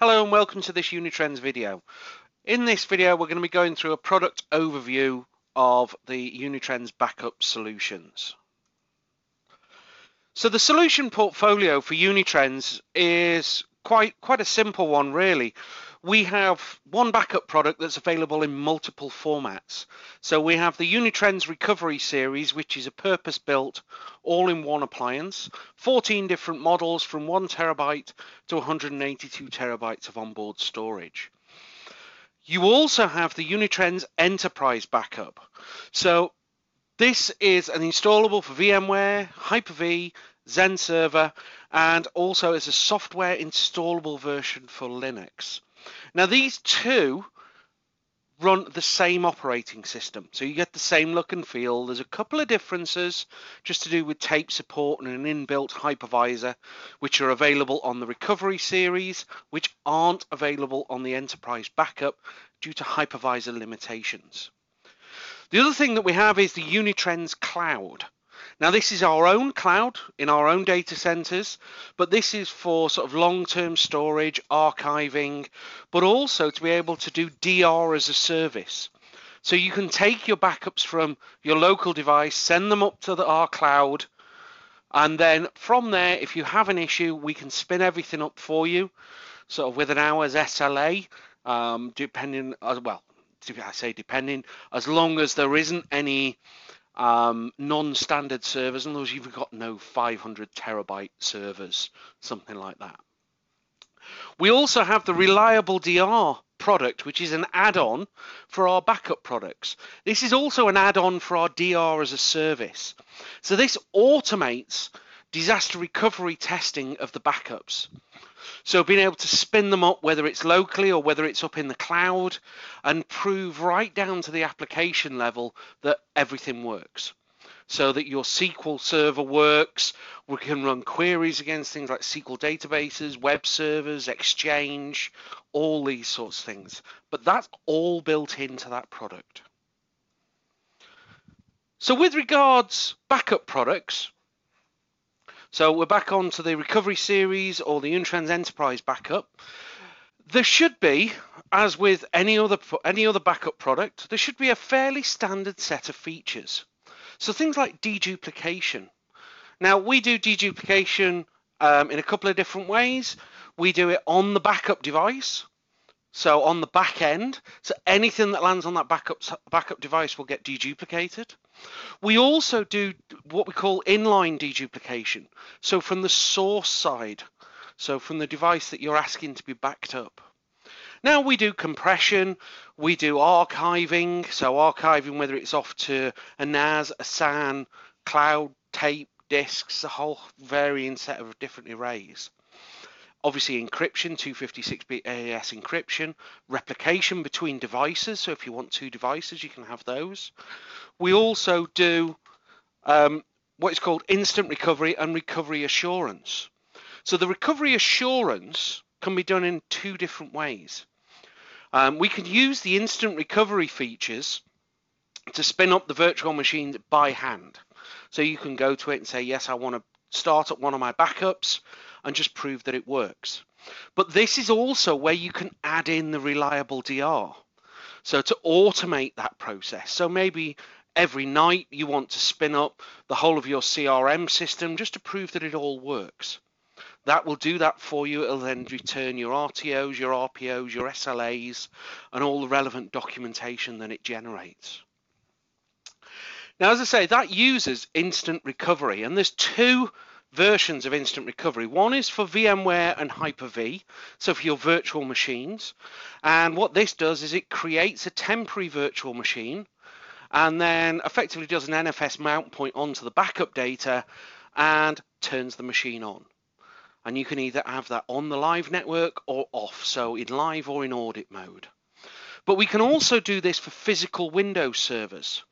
Hello and welcome to this Unitrends video. In this video we're going to be going through a product overview of the Unitrends backup solutions. So the solution portfolio for Unitrends is quite a simple one really. We have one backup product that's available in multiple formats. So we have the Unitrends Recovery Series, which is a purpose-built all-in-one appliance, 14 different models from 1 terabyte to 182 terabytes of onboard storage. You also have the Unitrends Enterprise Backup. So this is an installable for VMware, Hyper-V, Zen Server, and also as a software installable version for Linux. Now these two run the same operating system, so you get the same look and feel. There's a couple of differences just to do with tape support and an inbuilt hypervisor, which are available on the Recovery Series, which aren't available on the Enterprise Backup due to hypervisor limitations. The other thing that we have is the Unitrends Cloud. Now this is our own cloud in our own data centers, but this is for sort of long-term storage, archiving, but also to be able to do DR as a service. So you can take your backups from your local device, send them up to our cloud, and then from there, if you have an issue, we can spin everything up for you, sort of with an hour's SLA, depending, well, I say depending, as long as there isn't any non-standard servers, unless you've got no 500 terabyte servers, something like that. We also have the Reliable DR product, which is an add-on for our backup products. This is also an add-on for our DR as a service. So this automates disaster recovery testing of the backups. So being able to spin them up, whether it's locally or whether it's up in the cloud, and prove right down to the application level that everything works. So that your SQL server works, we can run queries against things like SQL databases, web servers, Exchange, all these sorts of things. But that's all built into that product. So with regards backup products, so we're back onto the Recovery Series or the Unitrends Enterprise Backup. There should be, as with any other backup product, there should be a fairly standard set of features. So things like deduplication. Now we do deduplication in a couple of different ways. We do it on the backup device, so on the back end. So anything that lands on that backup device will get deduplicated. We also do what we call inline deduplication. So from the source side, so from the device that you're asking to be backed up. Now we do compression, we do archiving, so archiving whether it's off to a NAS, a SAN, cloud, tape, disks, a whole varying set of different arrays. Obviously encryption, 256-bit AES encryption, replication between devices, so if you want two devices you can have those. We also do what is called instant recovery and recovery assurance. So the recovery assurance can be done in two different ways. We can use the instant recovery features to spin up the virtual machine by hand. So you can go to it and say, yes, I want to start up one of my backups and just prove that it works. But this is also where you can add in the Reliable DR. So to automate that process. So maybe every night you want to spin up the whole of your CRM system just to prove that it all works. That will do that for you. It'll then return your RTOs, your RPOs, your SLAs, and all the relevant documentation that it generates. Now, as I say, that uses instant recovery, and there's two versions of instant recovery. One is for VMware and Hyper-V, so for your virtual machines. And what this does is it creates a temporary virtual machine and then effectively does an NFS mount point onto the backup data and turns the machine on. And you can either have that on the live network or off, so in live or in audit mode. But we can also do this for physical Windows servers.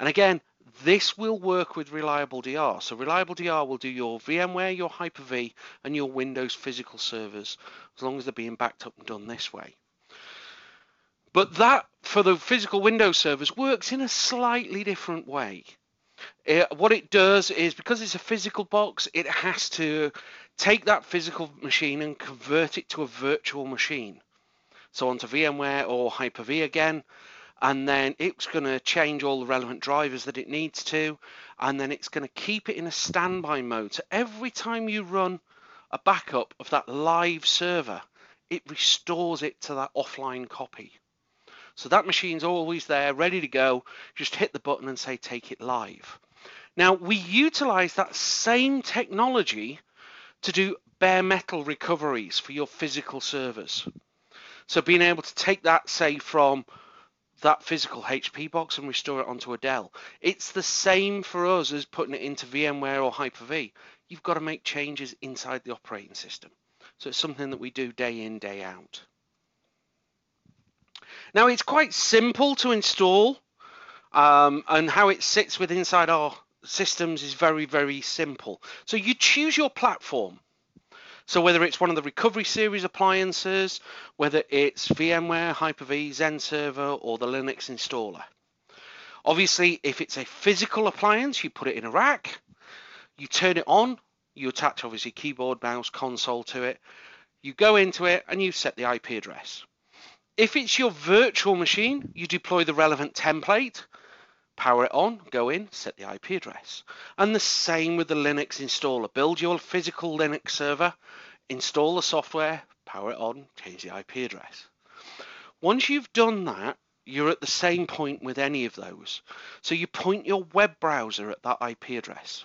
And again, this will work with Reliable DR. So Reliable DR will do your VMware, your Hyper-V, and your Windows physical servers, as long as they're being backed up and done this way. But that, for the physical Windows servers, works in a slightly different way. What it does is, because it's a physical box, it has to take that physical machine and convert it to a virtual machine. So onto VMware or Hyper-V again, and then it's going to change all the relevant drivers that it needs to, and then it's going to keep it in a standby mode. So every time you run a backup of that live server, it restores it to that offline copy. So that machine's always there, ready to go. Just hit the button and say, take it live. Now, we utilize that same technology to do bare metal recoveries for your physical servers. So being able to take that, say, from that physical HP box and restore it onto a Dell. It's the same for us as putting it into VMware or Hyper-V. You've got to make changes inside the operating system. So it's something that we do day in, day out. Now, it's quite simple to install, and how it sits with inside our systems is very, very simple. So you choose your platform. So whether it's one of the Recovery Series appliances, whether it's VMware, Hyper-V, Zen Server, or the Linux installer. Obviously, if it's a physical appliance, you put it in a rack, you turn it on, you attach obviously keyboard, mouse, console to it, you go into it and you set the IP address. If it's your virtual machine, you deploy the relevant template, power it on, go in, set the IP address. And the same with the Linux installer. Build your physical Linux server, install the software, power it on, change the IP address. Once you've done that, you're at the same point with any of those. So you point your web browser at that IP address.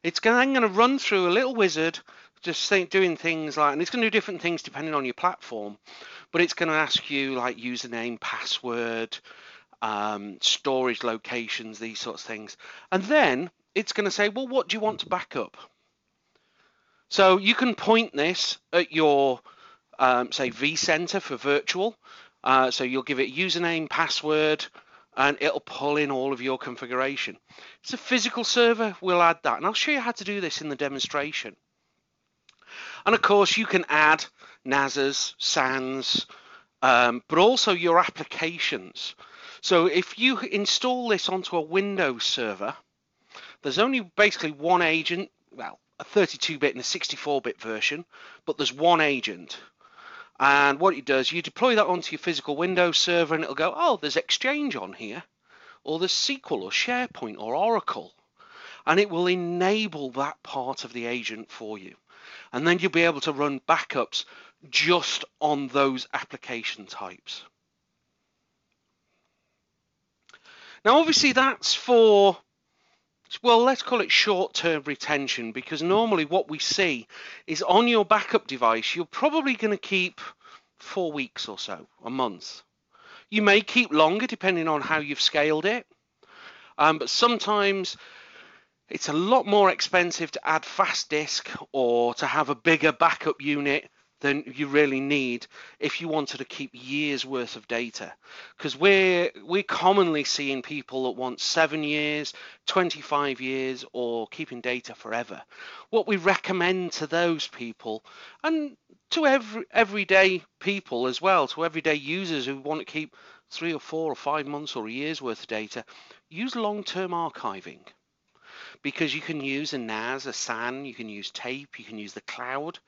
It's then going to run through a little wizard, just doing things like, and it's going to do different things depending on your platform, but it's going to ask you like username, password, storage locations, these sorts of things. And then it's going to say, well, what do you want to back up? So you can point this at your, say, vCenter for virtual. So you'll give it username, password, and it'll pull in all of your configuration. It's a physical server, we'll add that. And I'll show you how to do this in the demonstration. And of course, you can add NASs, SANs, but also your applications. So if you install this onto a Windows server, there's only basically one agent, well, a 32-bit and a 64-bit version, but there's one agent. And what it does, you deploy that onto your physical Windows server and it'll go, oh, there's Exchange on here, or there's SQL or SharePoint or Oracle. And it will enable that part of the agent for you. And then you'll be able to run backups just on those application types. Now, obviously, that's for, well, let's call it short-term retention, because normally what we see is on your backup device, you're probably going to keep 4 weeks or so, a month. You may keep longer depending on how you've scaled it, but sometimes it's a lot more expensive to add fast disk or to have a bigger backup unit than you really need if you wanted to keep years worth of data, because we're commonly seeing people that want 7 years, 25 years, or keeping data forever. What we recommend to those people, and to everyday people as well, to everyday users who want to keep 3 or 4 or 5 months or a year's worth of data, use long-term archiving, because you can use a NAS, a SAN, you can use tape, you can use the cloud,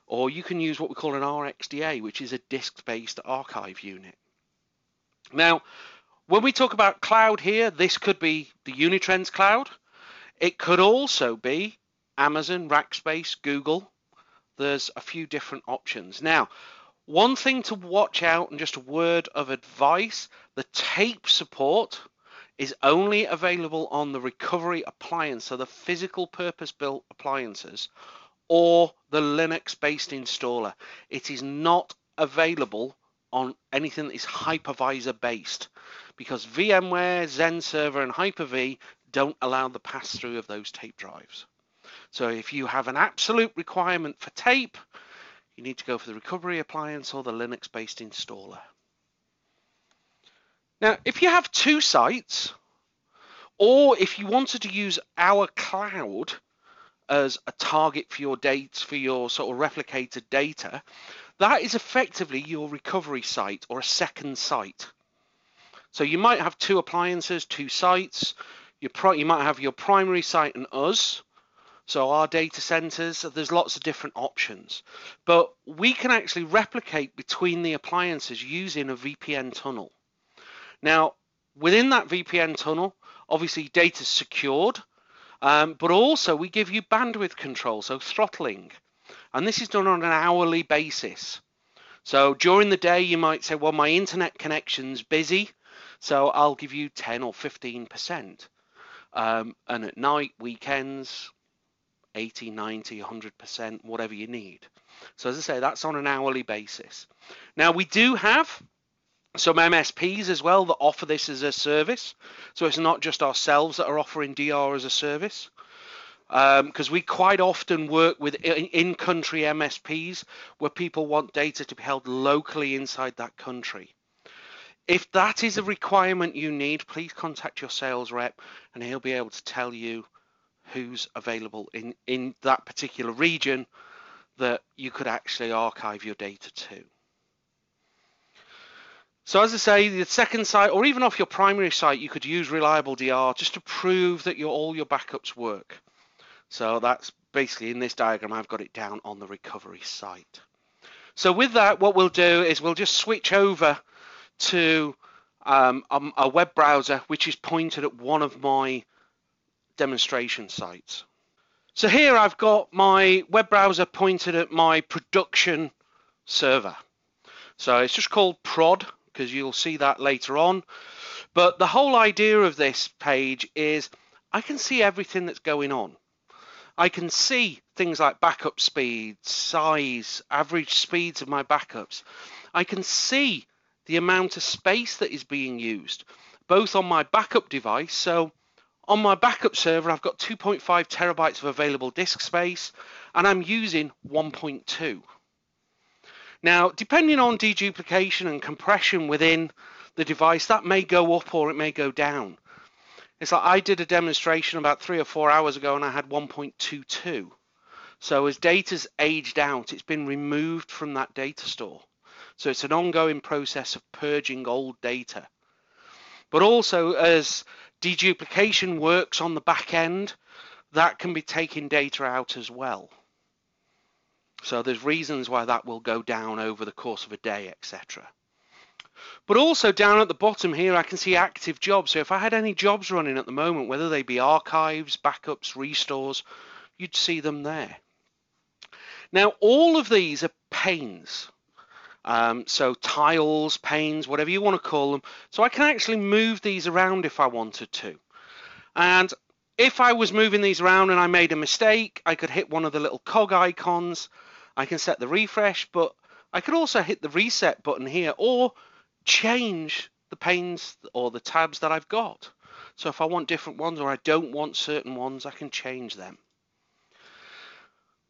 or you can use what we call an RxDA, which is a disk-based archive unit. Now, when we talk about cloud here, this could be the Unitrends Cloud. It could also be Amazon, Rackspace, Google. There's a few different options. Now, one thing to watch out, and just a word of advice, the tape support is only available on the recovery appliance, so the physical purpose-built appliances, or the Linux-based installer. It is not available on anything that is hypervisor-based, because VMware, Zen Server, and Hyper-V don't allow the pass-through of those tape drives. So if you have an absolute requirement for tape, you need to go for the recovery appliance or the Linux-based installer. Now, if you have 2 sites, or if you wanted to use our cloud as a target for your dates, for your sort of replicated data, that is effectively your recovery site or a second site. So you might have 2 appliances, 2 sites. You might have your primary site and us. So our data centers, there's lots of different options, but we can actually replicate between the appliances using a VPN tunnel. Now, within that VPN tunnel, obviously data is secured, but also we give you bandwidth control, so throttling. And this is done on an hourly basis. So during the day, you might say, well, my internet connection's busy, so I'll give you 10 or 15%. And at night, weekends, 80, 90, 100%, whatever you need. So as I say, that's on an hourly basis. Now, we do have some MSPs as well that offer this as a service. So it's not just ourselves that are offering DR as a service, because we quite often work with in-country MSPs where people want data to be held locally inside that country. If that is a requirement you need, please contact your sales rep and he'll be able to tell you who's available in that particular region that you could actually archive your data to. So as I say, the second site, or even off your primary site, you could use reliable DR just to prove that all your backups work. So that's basically in this diagram, I've got it down on the recovery site. So with that, what we'll do is we'll just switch over to a web browser, which is pointed at one of my demonstration sites. So here I've got my web browser pointed at my production server. So it's just called prod, because you'll see that later on. But the whole idea of this page is I can see everything that's going on. I can see things like backup speed, size, average speeds of my backups. I can see the amount of space that is being used, both on my backup device. So on my backup server, I've got 2.5 terabytes of available disk space, and I'm using 1.2. Now, depending on deduplication and compression within the device, that may go up or it may go down. It's like I did a demonstration about 3 or 4 hours ago and I had 1.22. So as data's aged out, it's been removed from that data store. So it's an ongoing process of purging old data. But also as deduplication works on the back end, that can be taking data out as well. So there's reasons why that will go down over the course of a day, etc. But also down at the bottom here, I can see active jobs. So if I had any jobs running at the moment, whether they be archives, backups, restores, you'd see them there. Now, all of these are panes. So tiles, panes, whatever you want to call them. So I can actually move these around if I wanted to. And if I was moving these around and I made a mistake, I could hit one of the little cog icons. I can set the refresh, but I could also hit the reset button here or change the panes or the tabs that I've got. So if I want different ones or I don't want certain ones, I can change them.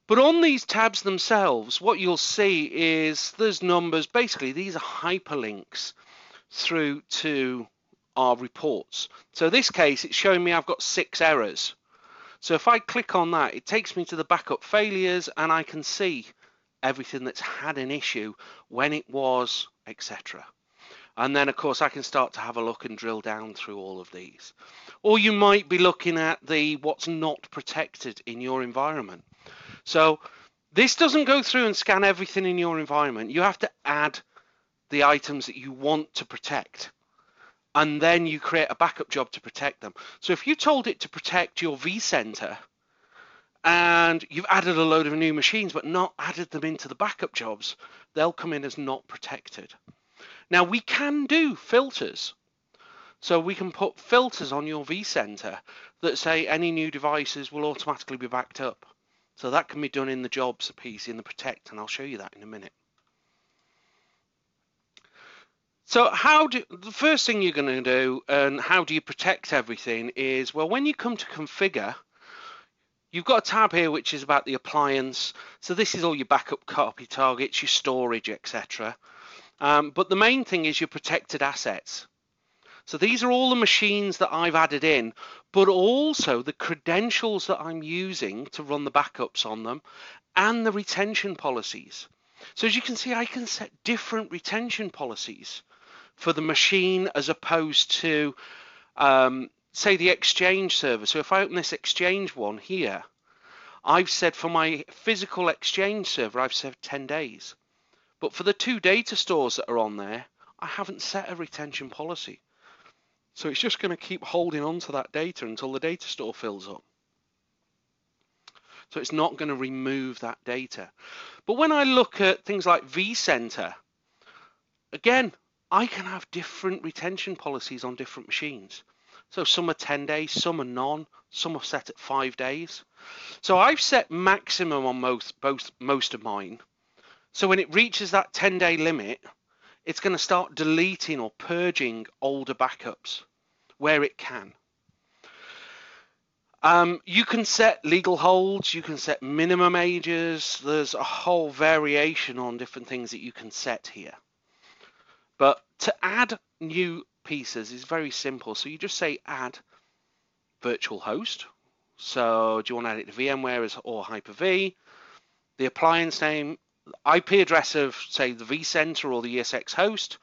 But on these tabs themselves, what you'll see is there's numbers. Basically, these are hyperlinks through to our reports. So in this case, it's showing me I've got 6 errors. So if I click on that, it takes me to the backup failures and I can see everything that's had an issue, when it was, etc. And then, of course, I can start to have a look and drill down through all of these. Or you might be looking at the what's not protected in your environment. So this doesn't go through and scan everything in your environment. You have to add the items that you want to protect. And then you create a backup job to protect them. So if you told it to protect your vCenter and you've added a load of new machines but not added them into the backup jobs, they'll come in as not protected. Now we can do filters. So we can put filters on your vCenter that say any new devices will automatically be backed up. So that can be done in the jobs piece, in the protect, and I'll show you that in a minute. So the first thing you're going to do and how do you protect everything is, well, when you come to configure, you've got a tab here which is about the appliance. So this is all your backup copy targets, your storage, etc. But the main thing is your protected assets. So these are all the machines that I've added in, but also the credentials that I'm using to run the backups on them and the retention policies. So as you can see, I can set different retention policies for the machine as opposed to, say, the Exchange server. So if I open this Exchange one here, I've said for my physical Exchange server, I've said 10 days. But for the 2 data stores that are on there, I haven't set a retention policy. So it's just going to keep holding on to that data until the data store fills up. So it's not going to remove that data. But when I look at things like vCenter, again, I can have different retention policies on different machines. So some are 10 days, some are none, some are set at 5 days. So I've set maximum on most of mine. So when it reaches that 10-day limit, it's going to start deleting or purging older backups where it can. You can set legal holds, you can set minimum ages. There's a whole variation on different things that you can set here. But to add new pieces is very simple. So you just say add virtual host. So do you want to add it to VMware or Hyper-V? The appliance name, IP address of, say, the vCenter or the ESX host,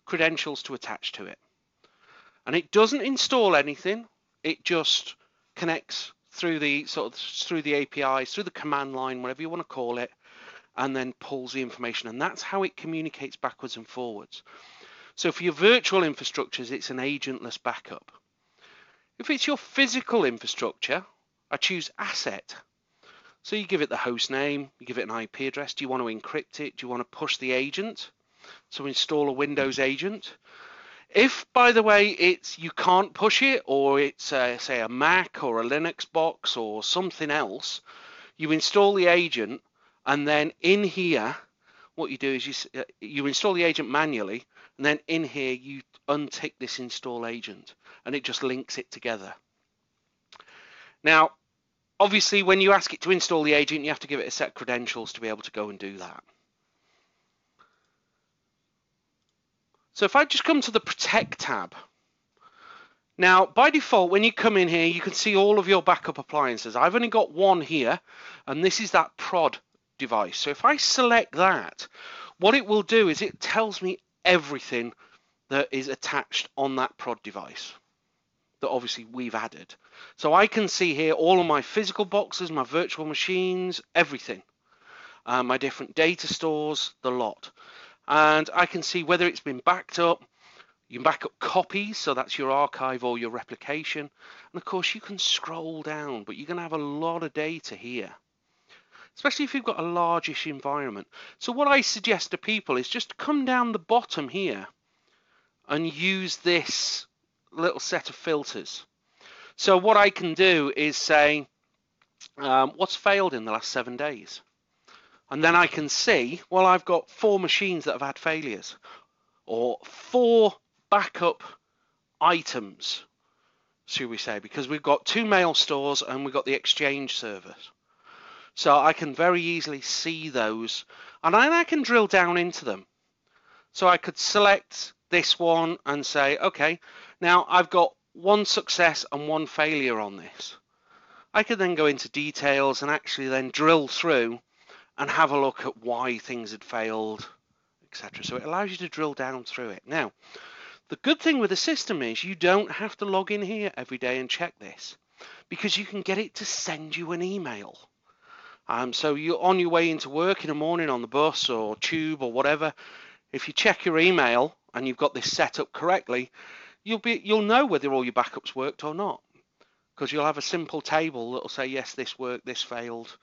credentials to attach to it. And it doesn't install anything. It just connects through the through the APIs, through the command line, whatever you want to call it, and then pulls the information. And that's how it communicates backwards and forwards. So for your virtual infrastructures, it's an agentless backup. If it's your physical infrastructure, I choose asset. So you give it the host name, you give it an IP address. Do you want to encrypt it? Do you want to push the agent? So install a Windows agent. If, by the way, you can't push it, or it's say a Mac or a Linux box or something else, you install the agent, and then in here, what you do is you install the agent manually, and then in here you untick this install agent, and it just links it together. Now, obviously, when you ask it to install the agent, you have to give it a set of credentials to be able to go and do that. So if I just come to the Protect tab, now by default, when you come in here, you can see all of your backup appliances. I've only got one here, and this is that prod device. So if I select that, what it will do is it tells me everything that is attached on that prod device that obviously we've added. So I can see here all of my physical boxes, my virtual machines, everything, my different data stores, the lot. And I can see whether it's been backed up. You can back up copies, so that's your archive or your replication. And of course, you can scroll down, but you're going to have a lot of data here, especially if you've got a largish environment. So what I suggest to people is just come down the bottom here and use this little set of filters. So what I can do is say, what's failed in the last 7 days? And then I can see, well, I've got 4 machines that have had failures, or 4 backup items, should we say, because we've got 2 mail stores and we've got the Exchange servers. So I can very easily see those, and then I can drill down into them. So I could select this one and say, okay, now I've got 1 success and 1 failure on this. I could then go into details and actually then drill through and have a look at why things had failed, etc. So it allows you to drill down through it. Now, the good thing with the system is you don't have to log in here every day and check this, because you can get it to send you an email. So you're on your way into work in the morning on the bus or tube or whatever. If you check your email and you've got this set up correctly, you'll know whether all your backups worked or not, because you'll have a simple table that will say, yes, this worked, this failed,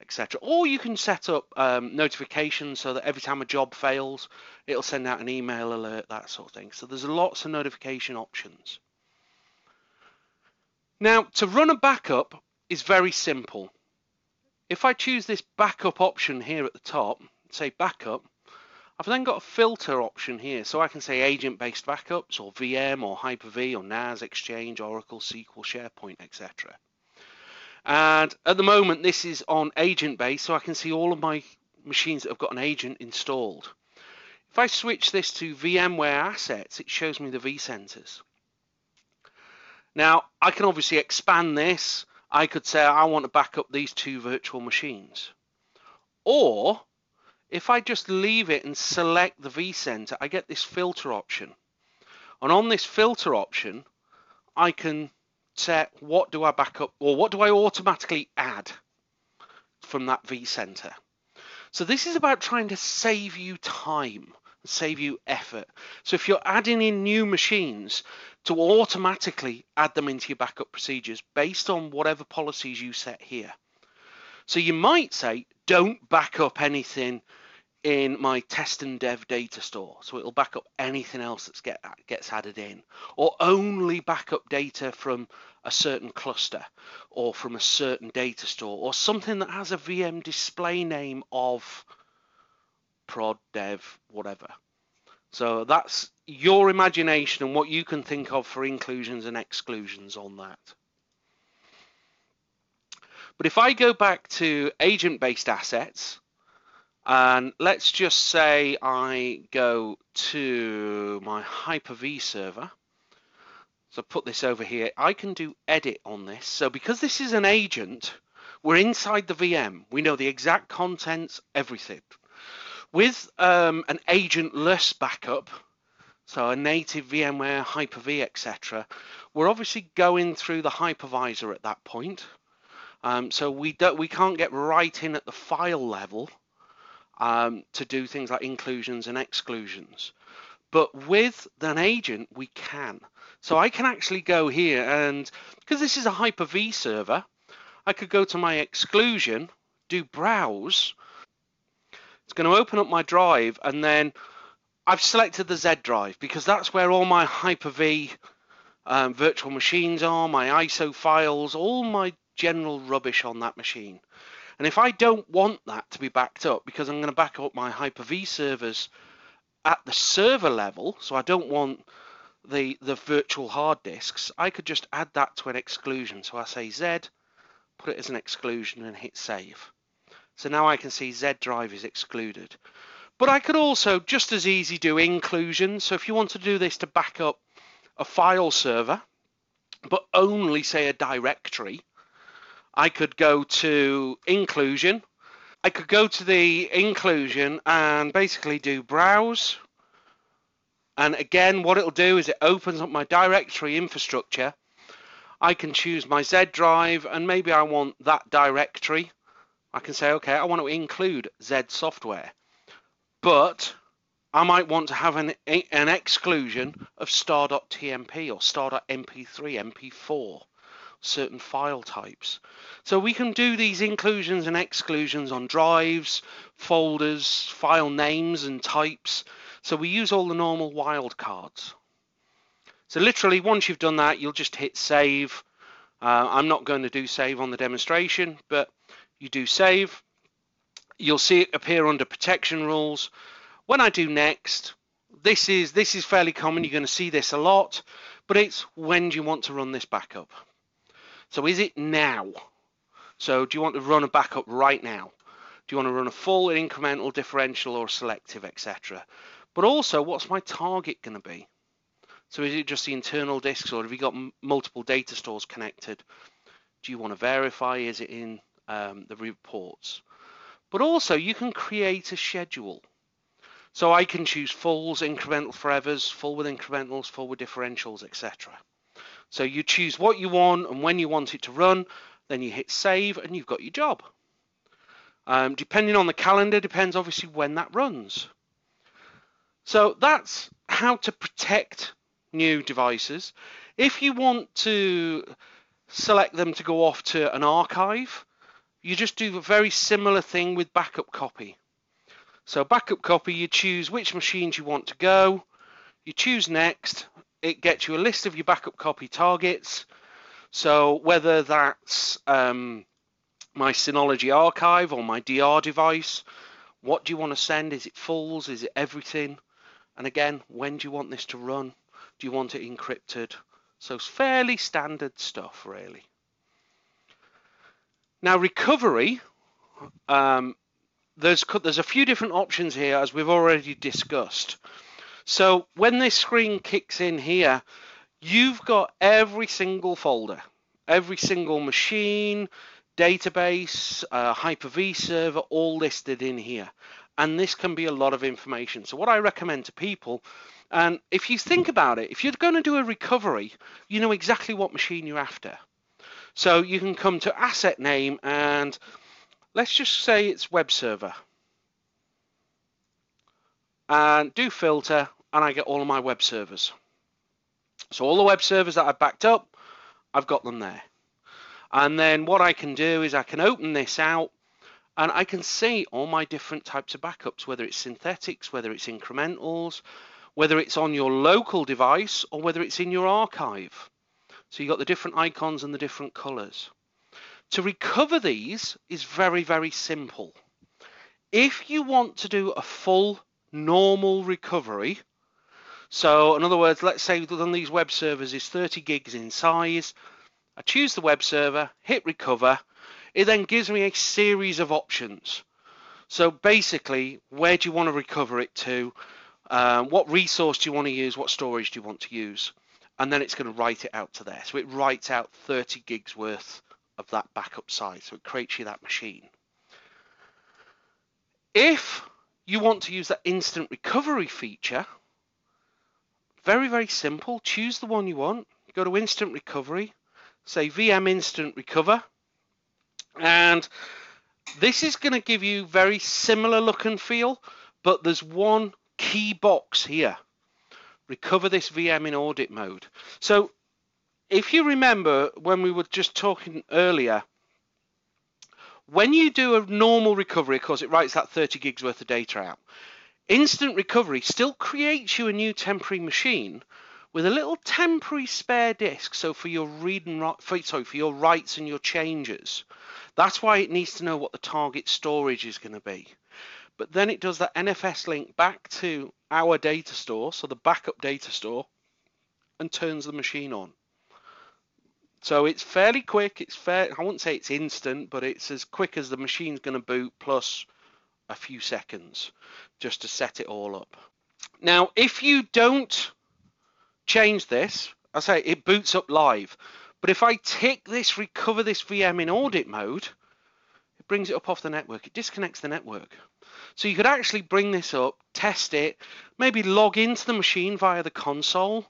etc. Or you can set up notifications so that every time a job fails, it'll send out an email alert, that sort of thing. So there's lots of notification options. Now, to run a backup is very simple. If I choose this backup option here at the top, say backup, I've then got a filter option here. So I can say agent-based backups, or VM, or Hyper-V, or NAS, Exchange, Oracle, SQL, SharePoint, etc. And at the moment, this is on agent base, so I can see all of my machines that have got an agent installed. If I switch this to VMware Assets, it shows me the vCenters. Now, I can obviously expand this. I could say I want to back up these 2 virtual machines. Or, if I just leave it and select the vCenter, I get this filter option. And on this filter option, I can set what do I back up, or what do I automatically add. from that vCenter. So this is about trying to save you time, save you effort. So if you're adding in new machines, to automatically add them into your backup procedures based on whatever policies you set here. So you might say, don't back up anything in my test and dev data store. So it'll back up anything else that gets added in, or only back up data from a certain cluster or from a certain data store, or something that has a VM display name of prod, dev, whatever. So that's your imagination and what you can think of for inclusions and exclusions on that. But if I go back to agent-based assets, and let's just say I go to my Hyper-V server. So put this over here. I can do edit on this. So because this is an agent, we're inside the VM. We know the exact contents, everything. With an agentless backup, so a native VMware, Hyper-V, etc., we're obviously going through the hypervisor at that point. So we can't get right in at the file level to do things like inclusions and exclusions. But with an agent, we can. So I can actually go here, and because this is a Hyper-V server, I could go to my exclusion, do browse. It's going to open up my drive, and then I've selected the Z drive because that's where all my Hyper-V virtual machines are, my ISO files, all my general rubbish on that machine. And if I don't want that to be backed up, because I'm going to back up my Hyper-V servers at the server level, so I don't want the virtual hard disks, I could just add that to an exclusion. So I say Z, put it as an exclusion, and hit save. So now I can see Z drive is excluded. But I could also just as easy do inclusions. So if you want to do this to back up a file server, but only say a directory, I could go to inclusion. I could go to the inclusion and basically do browse. And again, what it'll do is it opens up my directory infrastructure. I can choose my Z drive, and maybe I want that directory. I can say, okay, I want to include Z software, but I might want to have an exclusion of star.tmp or star.mp3, mp4, certain file types. So we can do these inclusions and exclusions on drives, folders, file names and types. So we use all the normal wildcards. So literally, once you've done that, you'll just hit save. I'm not going to do save on the demonstration, but you do save. You'll see it appear under protection rules. When I do next, this is fairly common. You're going to see this a lot, but it's when do you want to run this backup? So is it now? So do you want to run a backup right now? Do you want to run a full, incremental, differential, or selective, etc.? But also, what's my target going to be? So is it just the internal disks, or have you got multiple data stores connected? Do you want to verify? Is it in the reports? But also, you can create a schedule. So I can choose fulls, incremental forevers, full with incrementals, full with differentials, etc. So you choose what you want and when you want it to run, then you hit save and you've got your job. Depending on the calendar, depends obviously when that runs. So that's how to protect new devices. If you want to select them to go off to an archive, you just do a very similar thing with backup copy. So backup copy, you choose which machines you want to go, you choose next, it gets you a list of your backup copy targets. So whether that's my Synology archive or my DR device, what do you want to send? Is it fulls? Is it everything? And again, when do you want this to run? Do you want it encrypted? So it's fairly standard stuff, really. Now, recovery, there's a few different options here, as we've already discussed. So when this screen kicks in here, you've got every single folder, every single machine, database, Hyper-V server, all listed in here. And this can be a lot of information. So what I recommend to people, and if you think about it, if you're going to do a recovery, you know exactly what machine you're after. So you can come to asset name, and Let's just say it's web server. And do filter, and I get all of my web servers. So all the web servers that I've backed up, I've got them there. And then what I can do is I can open this out, and I can see all my different types of backups, whether it's synthetics, whether it's incrementals, whether it's on your local device, or whether it's in your archive. So you've got the different icons and the different colors. To recover these is very, very simple. If you want to do a full normal recovery, so in other words, let's say one of these web servers is 30 gigs in size, I choose the web server, hit recover, it then gives me a series of options. So basically, where do you want to recover it to? What resource do you want to use? What storage do you want to use? And then it's going to write it out to there. So it writes out 30 gigs worth of that backup size. So it creates you that machine. If you want to use that instant recovery feature, very, very simple. Choose the one you want. Go to instant recovery, say VM instant recover. And this is going to give you very similar look and feel, but there's one key box here. Recover this VM in audit mode. So if you remember when we were just talking earlier, when you do a normal recovery, of course, it writes that 30 gigs worth of data out. Instant recovery still creates you a new temporary machine with a little temporary spare disk. So for your read and write, for your writes and your changes, that's why it needs to know what the target storage is going to be. But then it does that NFS link back to our data store, so the backup data store, and turns the machine on. So it's fairly quick. I wouldn't say it's instant, but it's as quick as the machine's going to boot plus a few seconds just to set it all up. Now, if you don't change this, I say it boots up live. But if I tick this, recover this VM in audit mode, it brings it up off the network. It disconnects the network. So you could actually bring this up, test it, maybe log into the machine via the console,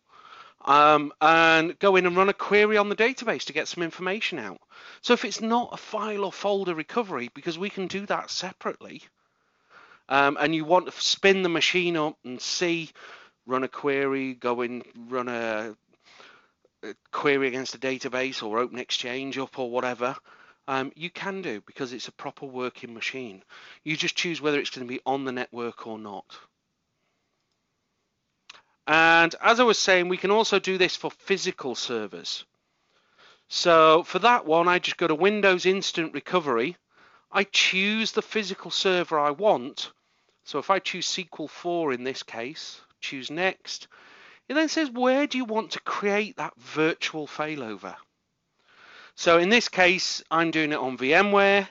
and go in and run a query on the database to get some information out. So if it's not a file or folder recovery, because we can do that separately, and you want to spin the machine up and see, run a query, go in, run a query against a database or open Exchange up or whatever, you can do, because it's a proper working machine. You just choose whether it's going to be on the network or not. And as I was saying, we can also do this for physical servers. So for that one, I just go to Windows Instant Recovery. I choose the physical server I want. So if I choose SQL 4 in this case, choose Next, it then says, where do you want to create that virtual failover? So in this case, I'm doing it on VMware.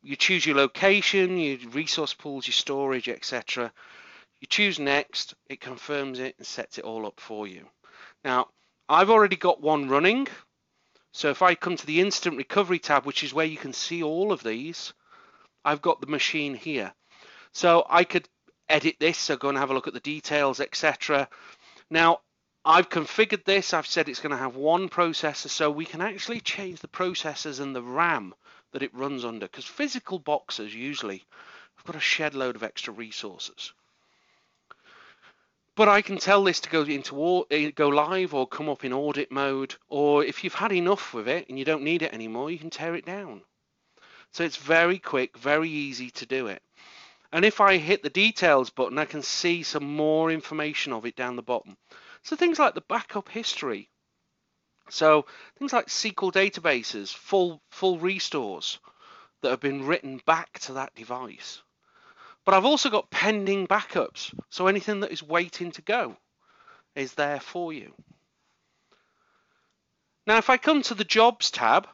You choose your location, your resource pools, your storage, etc. You choose Next, it confirms it and sets it all up for you. Now, I've already got one running. So if I come to the Instant Recovery tab, which is where you can see all of these, I've got the machine here. So I could edit this, so go and have a look at the details, etc. Now, I've configured this. I've said it's going to have one processor, so we can actually change the processors and the RAM that it runs under, because physical boxes usually have got a shed load of extra resources. But I can tell this to go live or come up in audit mode, or if you've had enough with it and you don't need it anymore, you can tear it down. So it's very quick, very easy to do it. And if I hit the details button, I can see some more information of it down the bottom. So things like the backup history. So things like SQL databases, full restores that have been written back to that device. But I've also got pending backups. So anything that is waiting to go is there for you. Now, if I come to the Jobs tab,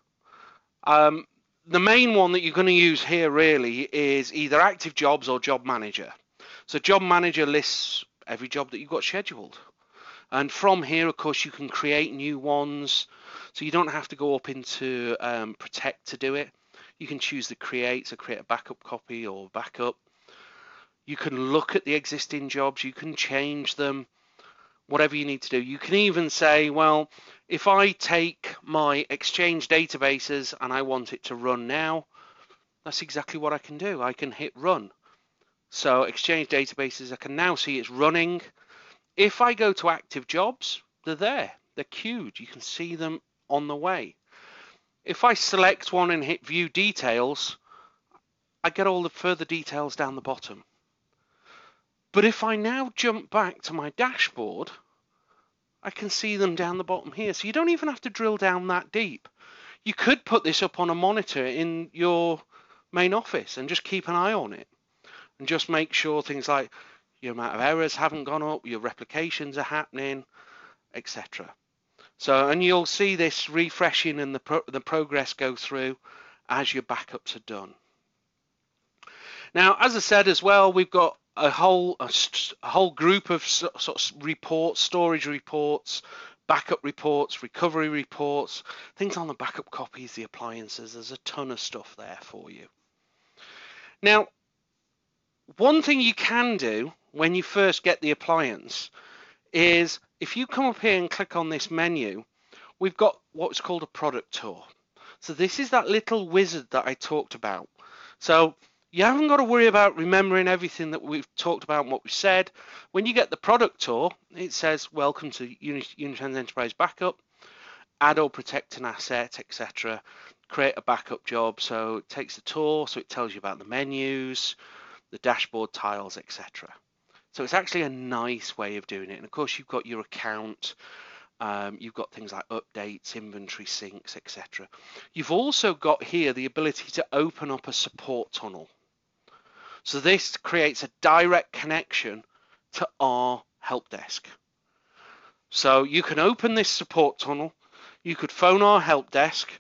the main one that you're going to use here really is either Active Jobs or Job Manager. So Job Manager lists every job that you've got scheduled. And from here, of course, you can create new ones. So you don't have to go up into Protect to do it. You can choose the Create, so create a backup copy or backup. You can look at the existing jobs. You can change them, whatever you need to do. You can even say, well, if I take my Exchange databases and I want it to run now, that's exactly what I can do. I can hit run. So Exchange databases, I can now see it's running. If I go to active jobs, they're there. They're queued. You can see them on the way. If I select one and hit view details, I get all the further details down the bottom. But if I now jump back to my dashboard, I can see them down the bottom here. So you don't even have to drill down that deep. You could put this up on a monitor in your main office and just keep an eye on it and just make sure things like your amount of errors haven't gone up, your replications are happening, etc. So, and you'll see this refreshing and the progress go through as your backups are done. Now, as I said as well, we've got a whole group of sort of reports, storage reports, backup reports, recovery reports, things on the backup copies, the appliances. There's a ton of stuff there for you. Now, one thing you can do when you first get the appliance is if you come up here and click on this menu, we've got what's called a product tour. So this is that little wizard that I talked about. So you haven't got to worry about remembering everything that we've talked about and what we've said. When you get the product tour, it says, welcome to Unitrends Enterprise Backup, add or protect an asset, etc. Create a backup job. So it takes the tour, so it tells you about the menus, the dashboard tiles, etc. So it's actually a nice way of doing it. And of course, you've got your account. You've got things like updates, inventory syncs, etc. You've also got here the ability to open up a support tunnel. So this creates a direct connection to our help desk. So you can open this support tunnel. You could phone our help desk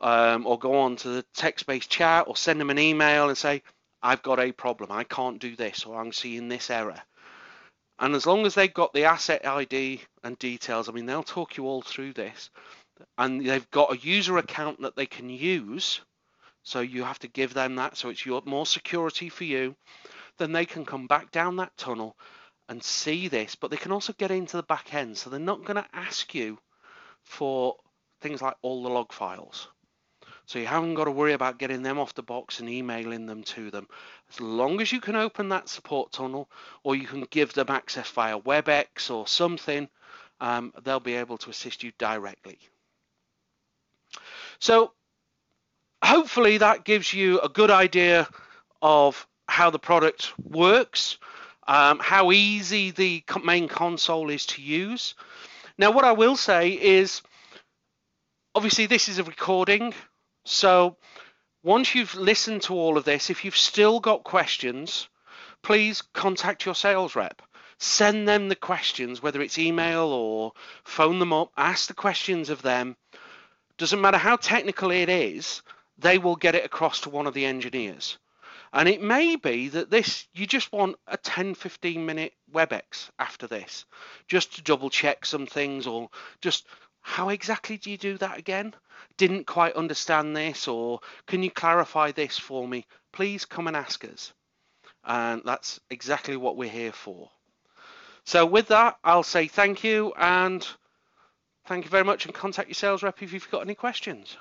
or go on to the text-based chat or send them an email and say, I've got a problem. I can't do this, or I'm seeing this error. And as long as they've got the asset ID and details, I mean, they'll talk you all through this. And they've got a user account that they can use. So you have to give them that. So it's more security for you. Then they can come back down that tunnel and see this. But they can also get into the back end. So they're not going to ask you for things like all the log files. So you haven't got to worry about getting them off the box and emailing them to them. As long as you can open that support tunnel, or you can give them access via WebEx or something, they'll be able to assist you directly. So hopefully that gives you a good idea of how the product works, how easy the main console is to use. Now, what I will say is, obviously this is a recording. So once you've listened to all of this, if you've still got questions, please contact your sales rep. Send them the questions, whether it's email or phone them up, ask the questions of them. Doesn't matter how technical it is, they will get it across to one of the engineers. And it may be that you just want a 10-15 minute WebEx after this, just to double check some things, or just how exactly do you do that again? Didn't quite understand this, or can you clarify this for me? Please come and ask us. And that's exactly what we're here for. So with that, I'll say thank you, and thank you very much, and contact your sales rep if you've got any questions.